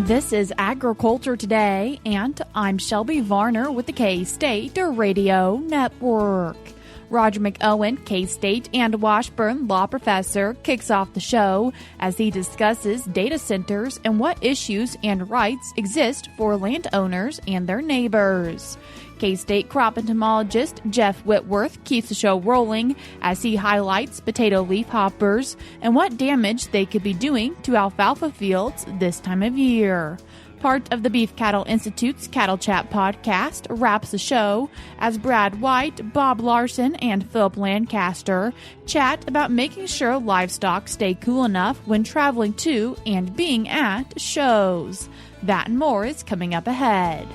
This is Agriculture Today, and I'm Shelby Varner with the K-State Radio Network. Roger McEowen, K-State and Washburn law professor, kicks off the show as he discusses data centers and what issues and rights exist for landowners and their neighbors. K-State crop entomologist Jeff Whitworth keeps the show rolling as he highlights potato leafhoppers and what damage they could be doing to alfalfa fields this time of year. Part of the Beef Cattle Institute's Cattle Chat podcast wraps the show as Brad White, Bob Larson, and Phillip Lancaster chat about making sure livestock stay cool enough when traveling to and being at shows. That and more is coming up ahead.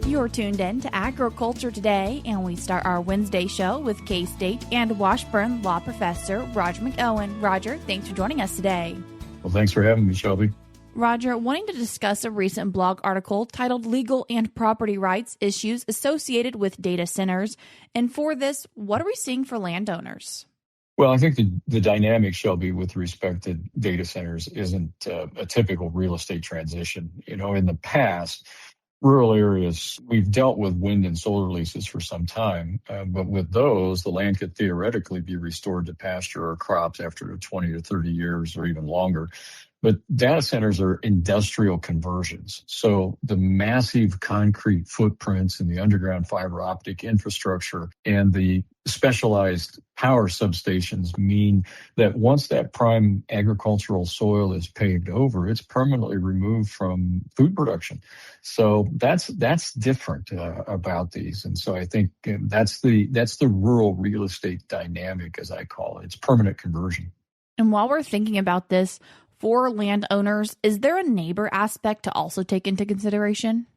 You're tuned in to Agriculture Today, and we start our Wednesday show with K-State and Washburn law professor Roger McEowen. Roger, thanks for joining us today. Well, thanks for having me, Shelby. Roger, wanting to discuss a recent blog article titled Legal and Property Rights Issues Associated with Data Centers. And for this, what are we seeing for landowners? Well, I think the dynamic, Shelby, with respect to data centers isn't a typical real estate transition. You know, in the past, rural areas, we've dealt with wind and solar leases for some time, but with those, the land could theoretically be restored to pasture or crops after 20 or 30 years or even longer. But data centers are industrial conversions. So the massive concrete footprints and the underground fiber optic infrastructure and the specialized power substations mean that once that prime agricultural soil is paved over, it's permanently removed from food production. So that's different about these. And so I think that's the rural real estate dynamic, as I call it. It's permanent conversion. And while we're thinking about this, for landowners, is there a neighbor aspect to also take into consideration?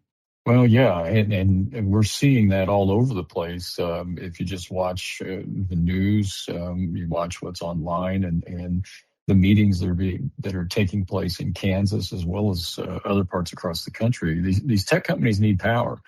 Well, yeah, and we're seeing that all over the place. If you just watch the news, you watch what's online and the meetings that are taking place in Kansas as well as other parts across the country. These tech companies need power,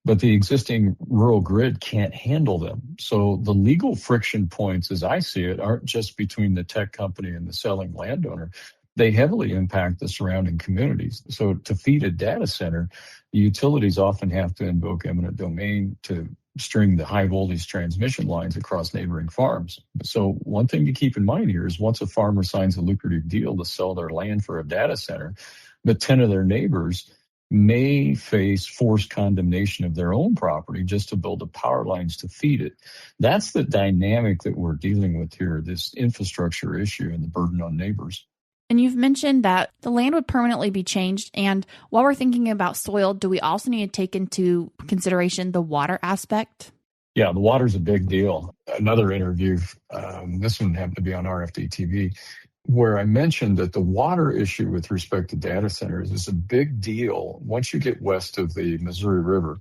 but the existing rural grid can't handle them. So the legal friction points, as I see it, aren't just between the tech company and the selling landowner. They heavily impact the surrounding communities. So to feed a data center, the utilities often have to invoke eminent domain to string the high voltage transmission lines across neighboring farms. So one thing to keep in mind here is once a farmer signs a lucrative deal to sell their land for a data center, but 10 of their neighbors may face forced condemnation of their own property just to build the power lines to feed it. That's the dynamic that we're dealing with here, this infrastructure issue and the burden on neighbors. And you've mentioned that the land would permanently be changed. And while we're thinking about soil, do we also need to take into consideration the water aspect? Yeah, the water's a big deal. Another interview, this one happened to be on RFD TV, where I mentioned that the water issue with respect to data centers is a big deal once you get west of the Missouri River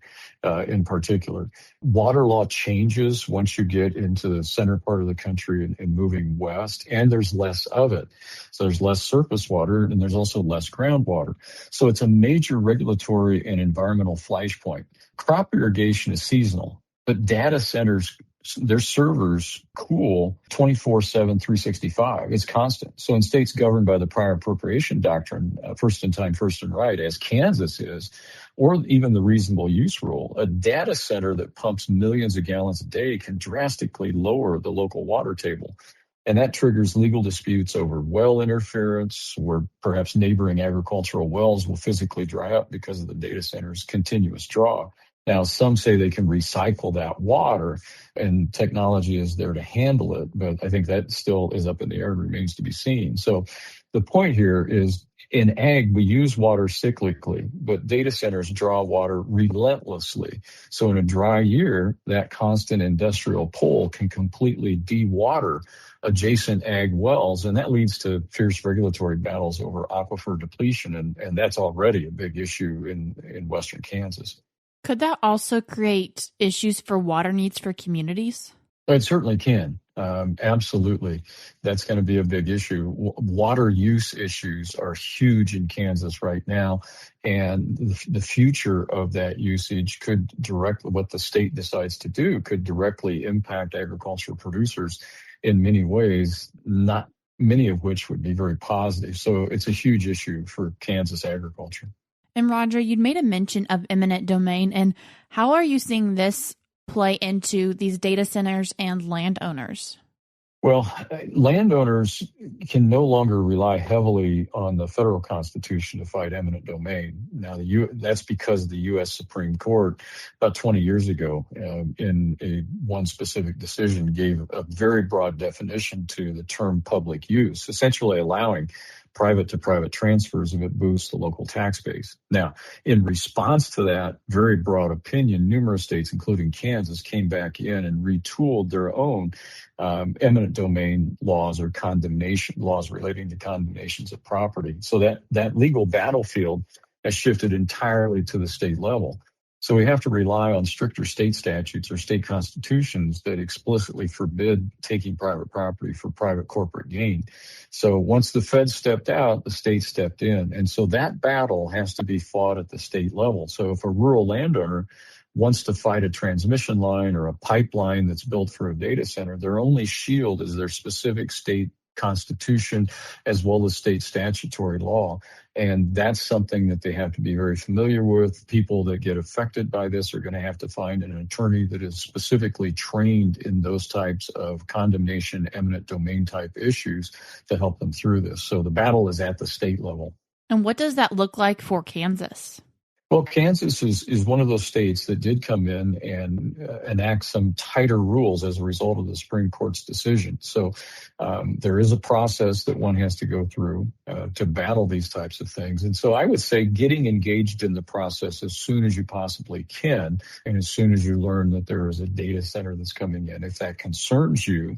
in particular. Water law changes once you get into the center part of the country and moving west, and there's less of it. So there's less surface water, and there's also less groundwater. So it's a major regulatory and environmental flashpoint. Crop irrigation is seasonal, but data centers, their servers cool 24/7, 365. It's constant. So in states governed by the prior appropriation doctrine, first in time, first in right, as Kansas is, or even the reasonable use rule, a data center that pumps millions of gallons a day can drastically lower the local water table. And that triggers legal disputes over well interference, where perhaps neighboring agricultural wells will physically dry up because of the data center's continuous draw. Now, some say they can recycle that water and technology is there to handle it, but I think that still is up in the air and remains to be seen. So the point here is in ag, we use water cyclically, but data centers draw water relentlessly. So in a dry year, that constant industrial pull can completely de-water adjacent ag wells, and that leads to fierce regulatory battles over aquifer depletion, and that's already a big issue in western Kansas. Could that also create issues for water needs for communities? It certainly can. Absolutely. That's going to be a big issue. Water use issues are huge in Kansas right now. And the future of that usage could directly, what the state decides to do, could directly impact agricultural producers in many ways, not many of which would be very positive. So it's a huge issue for Kansas agriculture. And Roger, you'd made a mention of eminent domain, and how are you seeing this play into these data centers and landowners? Well, landowners can no longer rely heavily on the federal constitution to fight eminent domain. Now, that's because the U.S. Supreme Court, about 20 years ago, in one specific decision, gave a very broad definition to the term public use, essentially allowing private-to-private transfers if it boosts the local tax base. Now, in response to that very broad opinion, numerous states, including Kansas, came back in and retooled their own eminent domain laws or condemnation laws relating to condemnations of property. So that legal battlefield has shifted entirely to the state level. So we have to rely on stricter state statutes or state constitutions that explicitly forbid taking private property for private corporate gain. So once the feds stepped out, the state stepped in. And so that battle has to be fought at the state level. So if a rural landowner wants to fight a transmission line or a pipeline that's built for a data center, their only shield is their specific state constitution as well as state statutory law. And that's something that they have to be very familiar with. People that get affected by this are going to have to find an attorney that is specifically trained in those types of condemnation, eminent domain type issues to help them through this. So the battle is at the state level. And what does that look like for Kansas? Well, Kansas is one of those states that did come in and enact some tighter rules as a result of the Supreme Court's decision. So there is a process that one has to go through to battle these types of things. And so I would say getting engaged in the process as soon as you possibly can, and as soon as you learn that there is a data center that's coming in. If that concerns you,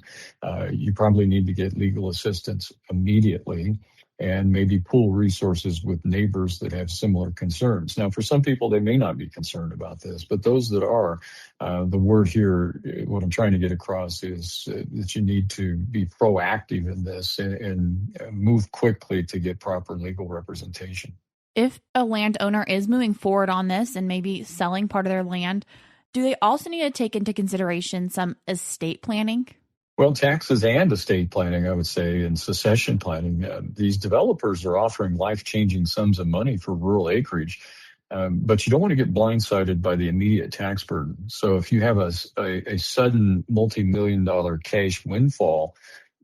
you probably need to get legal assistance immediately, and maybe pool resources with neighbors that have similar concerns. Now, for some people, they may not be concerned about this, but those that are, the word here, what I'm trying to get across is that you need to be proactive in this and move quickly to get proper legal representation. If a landowner is moving forward on this and maybe selling part of their land, do they also need to take into consideration some estate planning? Well, taxes and estate planning, I would say, and succession planning. These developers are offering life-changing sums of money for rural acreage, but you don't want to get blindsided by the immediate tax burden. So if you have a sudden multi-million-dollar cash windfall,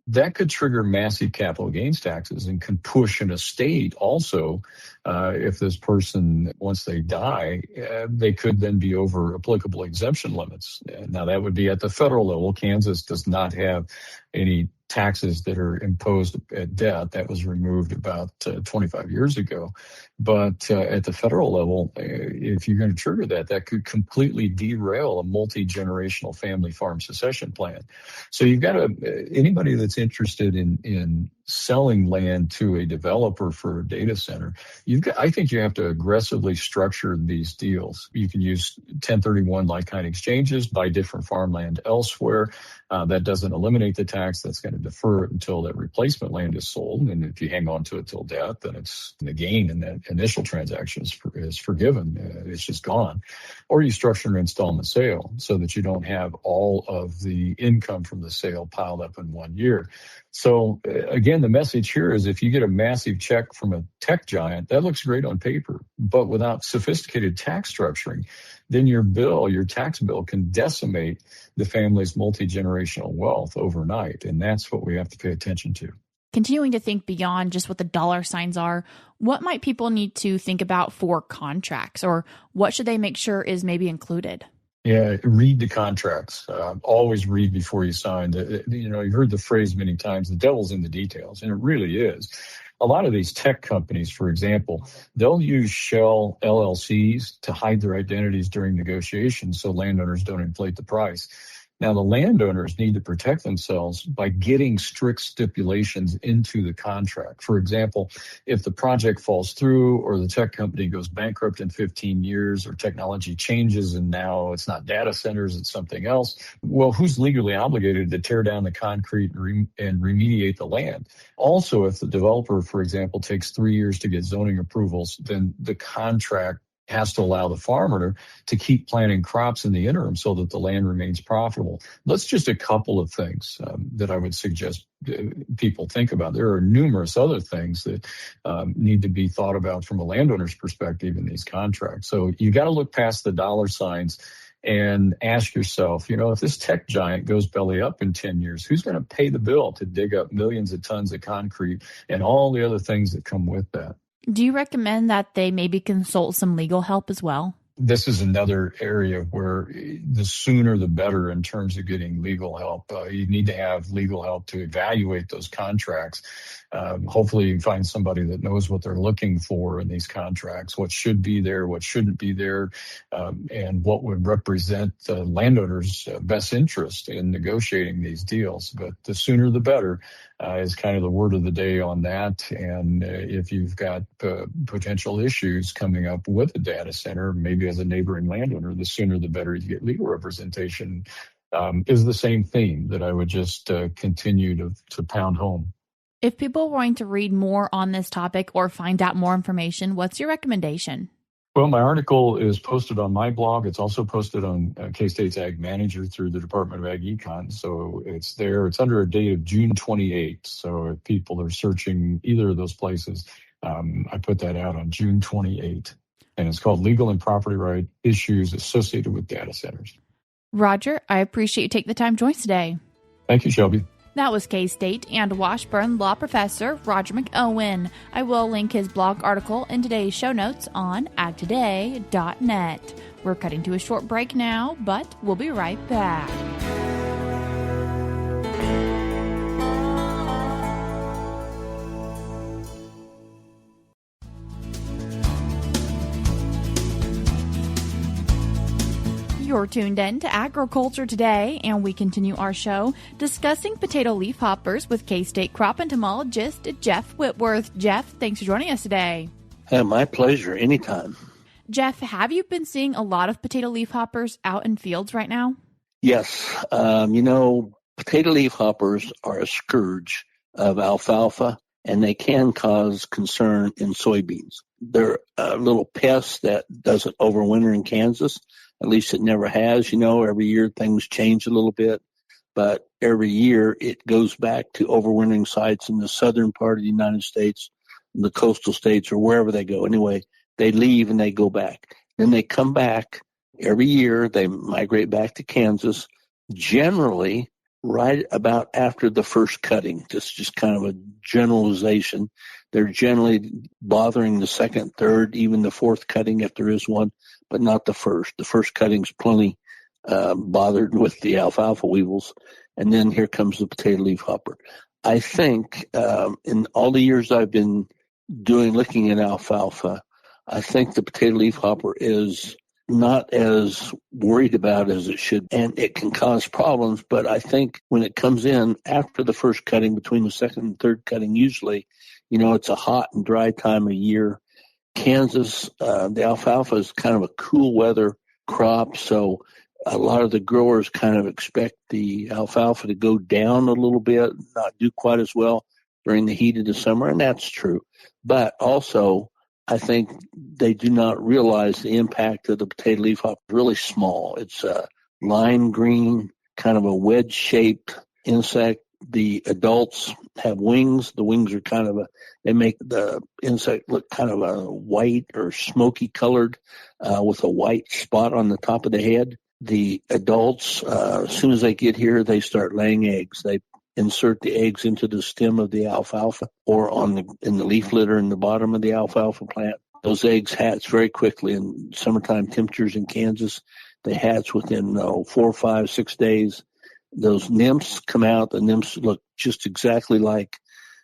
that could trigger massive capital gains taxes and can push an estate also. If this person, once they die, they could then be over applicable exemption limits. Now, that would be at the federal level. Kansas does not have any taxes that are imposed at death. That was removed about 25 years ago. But at the federal level, if you're going to trigger that, that could completely derail a multi-generational family farm succession plan. So you've got anybody that's interested in selling land to a developer for a data center, I think you have to aggressively structure these deals. You can use 1031 like-kind exchanges, buy different farmland elsewhere. That doesn't eliminate the tax. That's going to defer it until that replacement land is sold. And if you hang on to it till death, then it's the gain in that initial transaction is forgiven. It's just gone. Or you structure an installment sale so that you don't have all of the income from the sale piled up in 1 year. So again, the message here is if you get a massive check from a tech giant, that looks great on paper, but without sophisticated tax structuring, then your tax bill can decimate the family's multi-generational wealth overnight. And that's what we have to pay attention to. Continuing to think beyond just what the dollar signs are, what might people need to think about for contracts, or what should they make sure is maybe included? Yeah, read the contracts. Always read before you sign. You've heard the phrase many times, the devil's in the details, and it really is. A lot of these tech companies, for example, they'll use shell LLCs to hide their identities during negotiations so landowners don't inflate the price. Now, the landowners need to protect themselves by getting strict stipulations into the contract. For example, if the project falls through or the tech company goes bankrupt in 15 years or technology changes and now it's not data centers, it's something else, well, who's legally obligated to tear down the concrete and remediate the land? Also, if the developer, for example, takes 3 years to get zoning approvals, then the contract has to allow the farmer to keep planting crops in the interim so that the land remains profitable. That's just a couple of things that I would suggest people think about. There are numerous other things that need to be thought about from a landowner's perspective in these contracts. So you got to look past the dollar signs and ask yourself, if this tech giant goes belly up in 10 years, who's going to pay the bill to dig up millions of tons of concrete and all the other things that come with that? Do you recommend that they maybe consult some legal help as well? This is another area where the sooner the better in terms of getting legal help. You need to have legal help to evaluate those contracts. Hopefully you find somebody that knows what they're looking for in these contracts, what should be there, what shouldn't be there, and what would represent the landowner's best interest in negotiating these deals. But the sooner the better is kind of the word of the day on that. And if you've got potential issues coming up with a data center, maybe as a neighboring landowner, the sooner the better you get legal representation is the same theme that I would just continue to pound home. If people are wanting to read more on this topic or find out more information, what's your recommendation? Well, my article is posted on my blog. It's also posted on K-State's Ag Manager through the Department of Ag Econ. So it's there. It's under a date of June 28th. So if people are searching either of those places, I put that out on June 28th. And it's called Legal and Property Right Issues Associated with Data Centers. Roger, I appreciate you taking the time to join us today. Thank you, Shelby. That was K-State and Washburn law professor Roger McEowen. I will link his blog article in today's show notes on agtoday.net. We're cutting to a short break now, but we'll be right back. You're tuned in to Agriculture Today, and we continue our show discussing potato leafhoppers with K-State crop entomologist Jeff Whitworth. Jeff, thanks for joining us today. My pleasure. Anytime. Jeff, have you been seeing a lot of potato leafhoppers out in fields right now? Yes. Potato leafhoppers are a scourge of alfalfa, and they can cause concern in soybeans. They're a little pest that doesn't overwinter in Kansas. At least it never has. Every year things change a little bit, but every year it goes back to overwintering sites in the southern part of the United States, the coastal states, or wherever they go. Anyway, they leave and they go back. Then they come back every year. They migrate back to Kansas, generally right about after the first cutting. This is just kind of a generalization. They're generally bothering the second, third, even the fourth cutting if there is one, but not the first. The first cutting's plenty bothered with the alfalfa weevils. And then here comes the potato leafhopper. I think in all the years I've been looking at alfalfa, I think the potato leafhopper is not as worried about as it should, and it can cause problems. But I think when it comes in after the first cutting, between the second and third cutting, usually, it's a hot and dry time of year. Kansas, the alfalfa is kind of a cool weather crop, so a lot of the growers kind of expect the alfalfa to go down a little bit, not do quite as well during the heat of the summer, and that's true. But also, I think they do not realize the impact of the potato leafhopper. Really small. It's a lime green, kind of a wedge-shaped insect. The adults have wings. The wings are they make the insect look kind of a white or smoky colored with a white spot on the top of the head. The adults, as soon as they get here, they start laying eggs. They insert the eggs into the stem of the alfalfa or in the leaf litter in the bottom of the alfalfa plant. Those eggs hatch very quickly. In summertime temperatures in Kansas, they hatch within 4, 5, 6 days. Those nymphs come out. The nymphs look just exactly like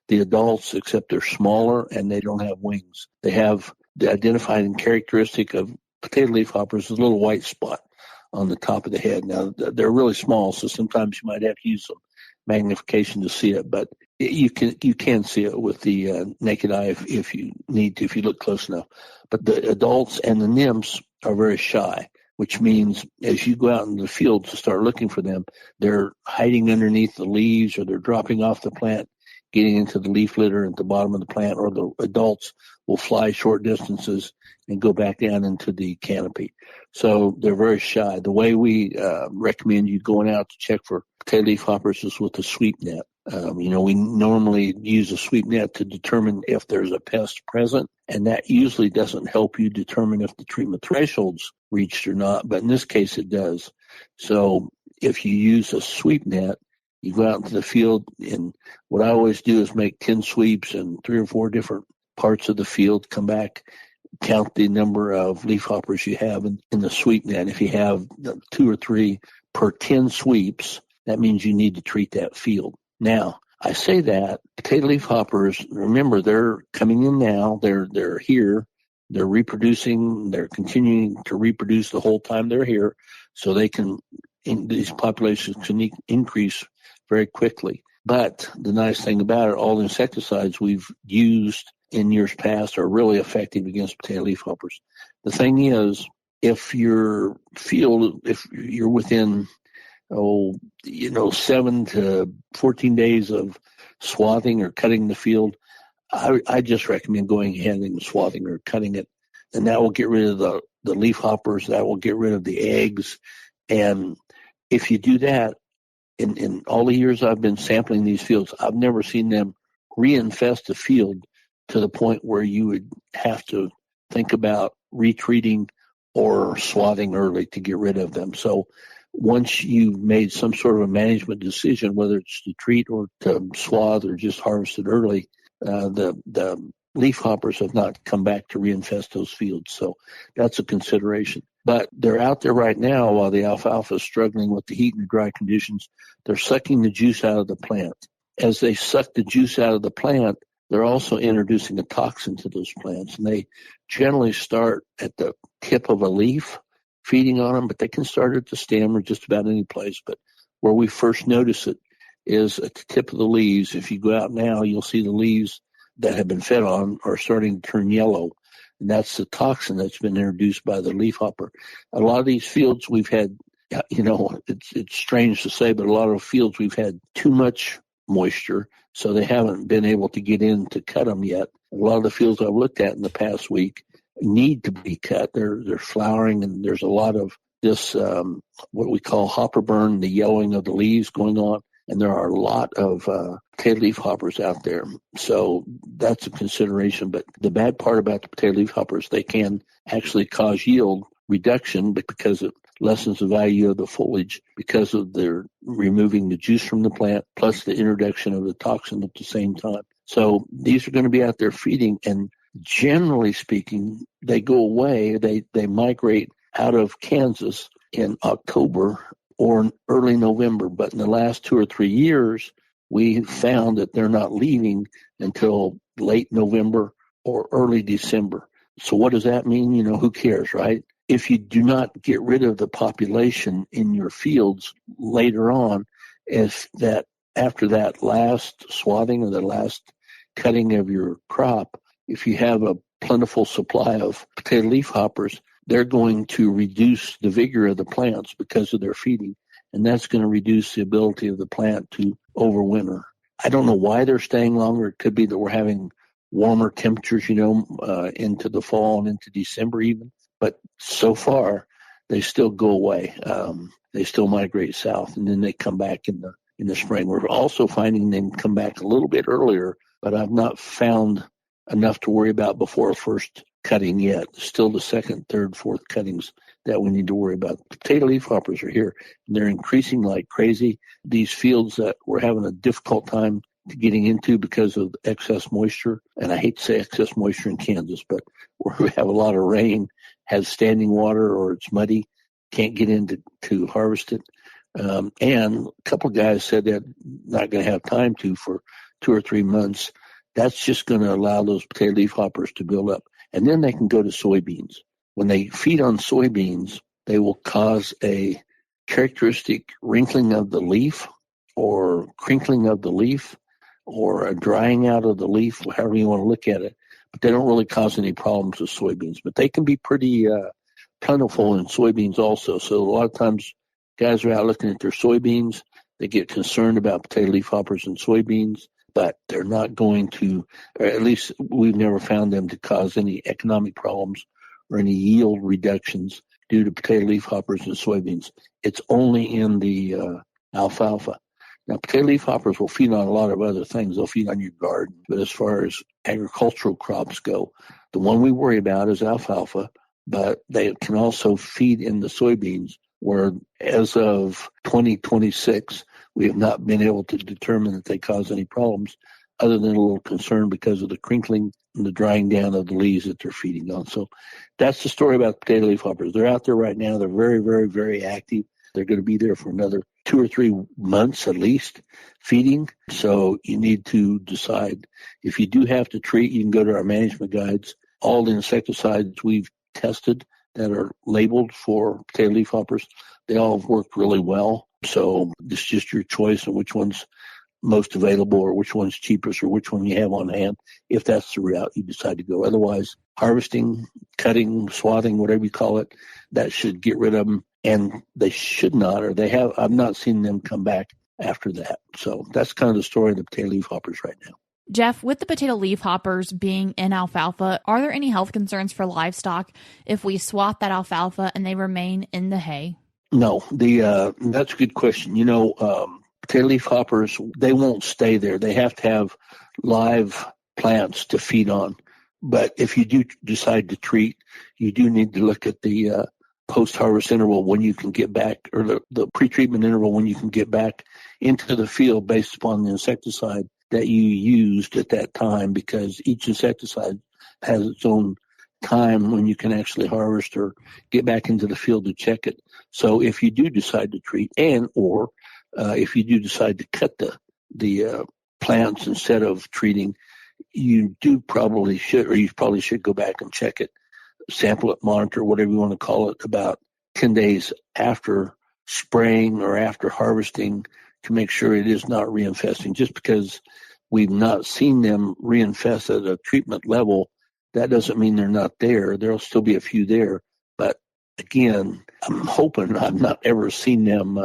the adults, except they're smaller and they don't have wings. They have the identifying characteristic of potato leafhoppers, a little white spot on the top of the head. Now, they're really small, so sometimes you might have to use some magnification to see it, but you can see it with the naked eye if you need to, if you look close enough. But the adults and the nymphs are very shy, which means as you go out in the field to start looking for them, they're hiding underneath the leaves, or they're dropping off the plant, getting into the leaf litter at the bottom of the plant, or the adults will fly short distances and go back down into the canopy. So they're very shy. The way we recommend you going out to check for potato leafhoppers is with a sweep net. We normally use a sweep net to determine if there's a pest present, and that usually doesn't help you determine if the treatment threshold's reached or not, but in this case it does. So if you use a sweep net, you go out into the field, and what I always do is make 10 sweeps in 3 or 4 different parts of the field, come back, count the number of leafhoppers you have in the sweep net. If you have 2 or 3 per 10 sweeps, that means you need to treat that field. Now, I say that potato leafhoppers, remember, they're coming in now, they're here, they're reproducing, they're continuing to reproduce the whole time they're here, so these populations can increase very quickly. But the nice thing about it, all the insecticides we've used in years past are really effective against potato leafhoppers. The thing is, if your field, if you're within 7 to 14 days of swathing or cutting the field, I just recommend going ahead and swathing or cutting it, and that will get rid of the leafhoppers. That will get rid of the eggs. And if you do that, in all the years I've been sampling these fields, I've never seen them reinfest the field to the point where you would have to think about retreating or swathing early to get rid of them. So once you've made some sort of a management decision, whether it's to treat or to swath or just harvest it early, the leafhoppers have not come back to reinfest those fields. So that's a consideration. But they're out there right now while the alfalfa is struggling with the heat and the dry conditions. They're sucking the juice out of the plant. As they suck the juice out of the plant, they're also introducing a toxin to those plants. And they generally start at the tip of a leaf, feeding on them, but they can start at the stem or just about any place. But where we first notice it is at the tip of the leaves. If you go out now, you'll see the leaves that have been fed on are starting to turn yellow. And that's the toxin that's been introduced by the leafhopper. A lot of these fields we've had, it's strange to say, but a lot of fields we've had too much moisture, so they haven't been able to get in to cut them yet. A lot of the fields I've looked at in the past week need to be cut. They're flowering, and there's a lot of this, what we call hopper burn, the yellowing of the leaves going on. And there are a lot of potato leafhoppers out there. So that's a consideration. But the bad part about the potato leafhoppers, they can actually cause yield reduction because it lessens the value of the foliage because of their removing the juice from the plant plus the introduction of the toxin at the same time. So these are going to be out there feeding, and generally speaking, they go away. They migrate out of Kansas in October or early November. But in the last 2 or 3 years, we found that they're not leaving until late November or early December. So what does that mean? Who cares, right? If you do not get rid of the population in your fields later on, after that last swathing or the last cutting of your crop, if you have a plentiful supply of potato leafhoppers, they're going to reduce the vigor of the plants because of their feeding, and that's going to reduce the ability of the plant to overwinter. I don't know why they're staying longer. It could be that we're having warmer temperatures, into the fall and into December even. But so far, they still go away. They still migrate south, and then they come back in the spring. We're also finding them come back a little bit earlier, but I've not found enough to worry about before first cutting yet. Still the second, third, fourth cuttings that we need to worry about. Potato leafhoppers are here, and they're increasing like crazy. These fields that we're having a difficult time getting into because of excess moisture, and I hate to say excess moisture in Kansas, but where we have a lot of rain, has standing water, or it's muddy, can't get in to harvest it. And a couple of guys said they're not going to have time to for 2 or 3 months. That's just going to allow those potato leafhoppers to build up. And then they can go to soybeans. When they feed on soybeans, They will cause a characteristic wrinkling of the leaf or crinkling of the leaf or a drying out of the leaf, however you want to look at it. But they don't really cause any problems with soybeans. But they can be pretty plentiful in soybeans also. So a lot of times guys are out looking at their soybeans. They get concerned about potato leafhoppers and soybeans, but they're not going to, or at least we've never found them to cause any economic problems or any yield reductions due to potato leafhoppers and soybeans. It's only in the alfalfa. Now, potato leafhoppers will feed on a lot of other things. They'll feed on your garden. But as far as agricultural crops go, the one we worry about is alfalfa, but they can also feed in the soybeans, where as of 2026, we have not been able to determine that they cause any problems other than a little concern because of the crinkling and the drying down of the leaves that they're feeding on. So that's the story about potato leafhoppers. They're out there right now. They're very, very, very active. They're going to be there for another 2 or 3 months at least feeding. So you need to decide. If you do have to treat, you can go to our management guides. All the insecticides we've tested that are labeled for potato leafhoppers, they all have worked really well. So it's just your choice on which one's most available or which one's cheapest or which one you have on hand, if that's the route you decide to go. Otherwise, harvesting, cutting, swathing, whatever you call it, that should get rid of them. And they should not, or they have. I've not seen them come back after that. So that's kind of the story of the potato leafhoppers right now. Jeff, with the potato leafhoppers being in alfalfa, are there any health concerns for livestock if we swath that alfalfa and they remain in the hay? No, that's a good question. Potato leafhoppers, they won't stay there. They have to have live plants to feed on. But if you do decide to treat, you do need to look at the post-harvest interval when you can get back, or the pre-treatment interval when you can get back into the field based upon the insecticide that you used at that time, because each insecticide has its own time when you can actually harvest or get back into the field to check it. So if you do decide to treat or if you do decide to cut the plants instead of treating, you probably should go back and check it, sample it, monitor, whatever you want to call it, about 10 days after spraying or after harvesting to make sure it is not reinfesting. Just because we've not seen them reinfest at a treatment level, that doesn't mean they're not there. There'll still be a few there. But again, I'm hoping I've not ever seen them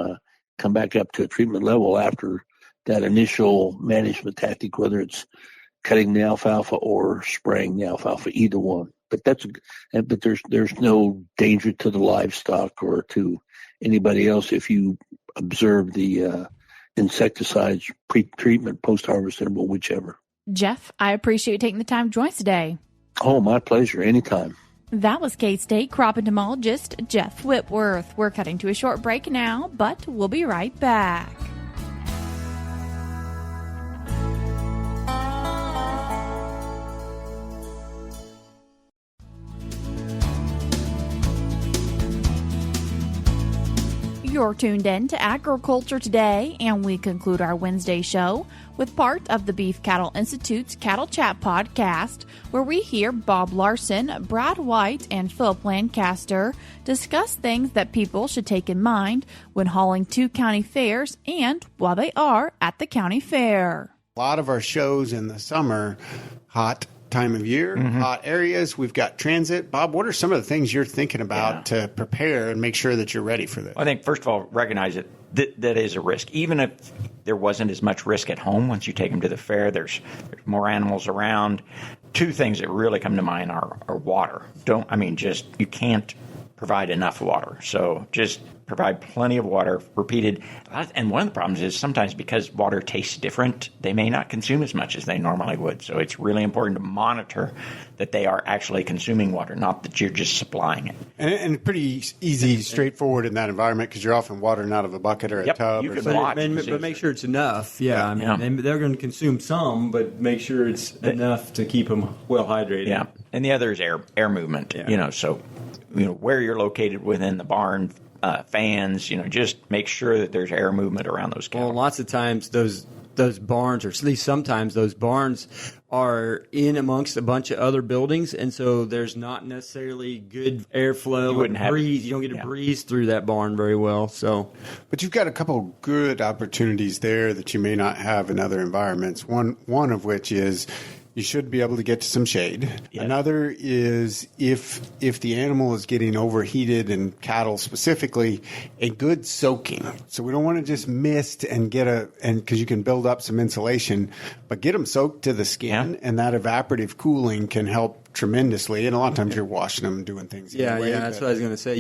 come back up to a treatment level after that initial management tactic, whether it's cutting the alfalfa or spraying the alfalfa, either one. But there's no danger to the livestock or to anybody else if you observe the insecticides pre-treatment, post-harvest interval, whichever. Jeff, I appreciate you taking the time to join us today. Oh, my pleasure. Anytime. That was K-State crop entomologist Jeff Whitworth. We're cutting to a short break now, but we'll be right back. You're tuned in to Agriculture Today, and we conclude our Wednesday show with part of the Beef Cattle Institute's Cattle Chat podcast, where we hear Bob Larson, Brad White, and Phillip Lancaster discuss things that people should take in mind when hauling to county fairs and while they are at the county fair. A lot of our shows in the summer, hot time of year, hot areas. We've got transit. Bob, what are some of the things you're thinking about to prepare and make sure that you're ready for this? I think, first of all, recognize that is a risk. Even if there wasn't as much risk at home, once you take them to the fair, there's more animals around. Two things that really come to mind are water. You can't provide enough water. So just provide plenty of water, repeated. And one of the problems is sometimes because water tastes different, they may not consume as much as they normally would. So it's really important to monitor that they are actually consuming water, not that you're just supplying it. And pretty easy, straightforward in that environment because you're often watering out of a bucket or a tub. But make sure it's enough. Yeah. They're going to consume some, but make sure it's enough to keep them well hydrated. Yeah. And the other is air movement. Yeah. So where you're located within the barn, fans, just make sure that there's air movement around those cattle. Well, lots of times those those barns, or at least sometimes those barns, are in amongst a bunch of other buildings, and so there's not necessarily good airflow. You don't get a breeze through that barn very well. So, but you've got a couple good opportunities there that you may not have in other environments. One of which is you should be able to get to some shade. Yes. Another is if the animal is getting overheated, and cattle specifically, a good soaking. So we don't want to just mist and because you can build up some insulation, but get them soaked to the skin, and that evaporative cooling can help tremendously. And a lot of times you're washing them and doing things. Anyway, that's what I was going to say.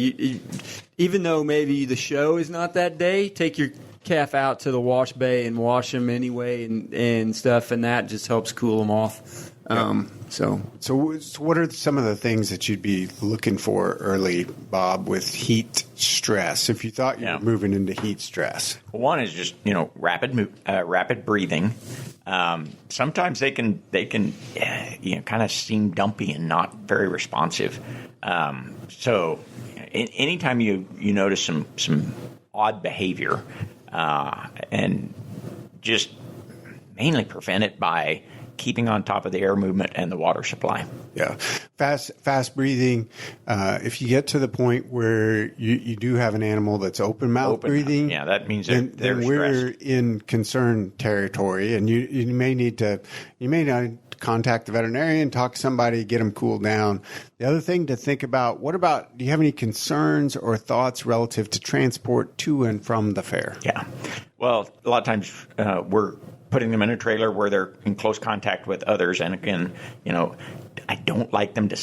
Even though maybe the show is not that day, take your calf out to the wash bay and wash them anyway and stuff, and that just helps cool them off. So what are some of the things that you'd be looking for early, Bob, with heat stress, if you thought you were moving into heat stress? One is just rapid breathing. Sometimes they can kind of seem dumpy and not very responsive. So anytime you notice some odd behavior, and just mainly prevent it by keeping on top of the air movement and the water supply. Yeah. Fast breathing. If you get to the point where you do have an animal that's open mouth breathing, that means then we're in concern territory, and you may not contact the veterinarian, talk to somebody, get them cooled down. The other thing to think about, do you have any concerns or thoughts relative to transport to and from the fair? Yeah. Well, a lot of times we're putting them in a trailer where they're in close contact with others. And again, I don't like them to,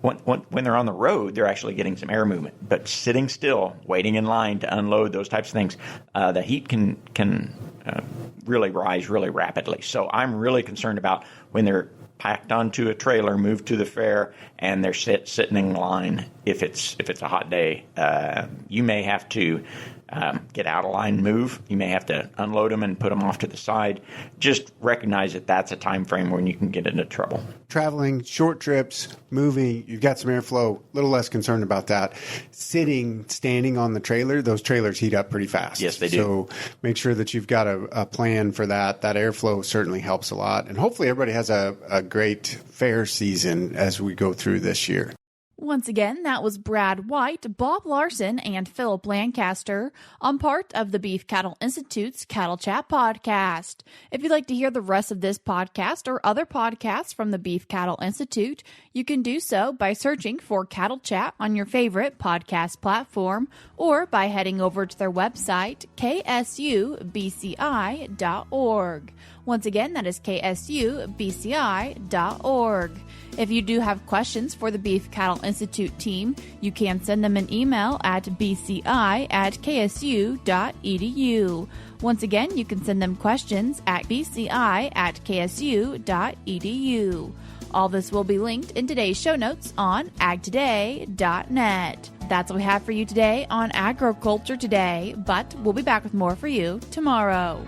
when they're on the road, they're actually getting some air movement. But sitting still, waiting in line to unload, those types of things, the heat can really rise really rapidly. So I'm really concerned about when they're packed onto a trailer, moved to the fair, and they're sitting in line. If it's a hot day, you may have to get out of line, move. You may have to unload them and put them off to the side. Just recognize that that's a time frame when you can get into trouble. Traveling, short trips, moving, you've got some airflow, a little less concerned about that. Standing on the trailer, those trailers heat up pretty fast. Yes, they do. So make sure that you've got a plan for that. That airflow certainly helps a lot. And hopefully everybody has a great fair season as we go through this year. Once again, that was Brad White, Bob Larson, and Phillip Lancaster on part of the Beef Cattle Institute's Cattle Chat podcast. If you'd like to hear the rest of this podcast or other podcasts from the Beef Cattle Institute, you can do so by searching for Cattle Chat on your favorite podcast platform or by heading over to their website, ksubci.org. Once again, that is ksubci.org. If you do have questions for the Beef Cattle Institute team, you can send them an email at bci@ksu.edu. Once again, you can send them questions at bci@ksu.edu. All this will be linked in today's show notes on agtoday.net. That's what we have for you today on Agriculture Today, but we'll be back with more for you tomorrow.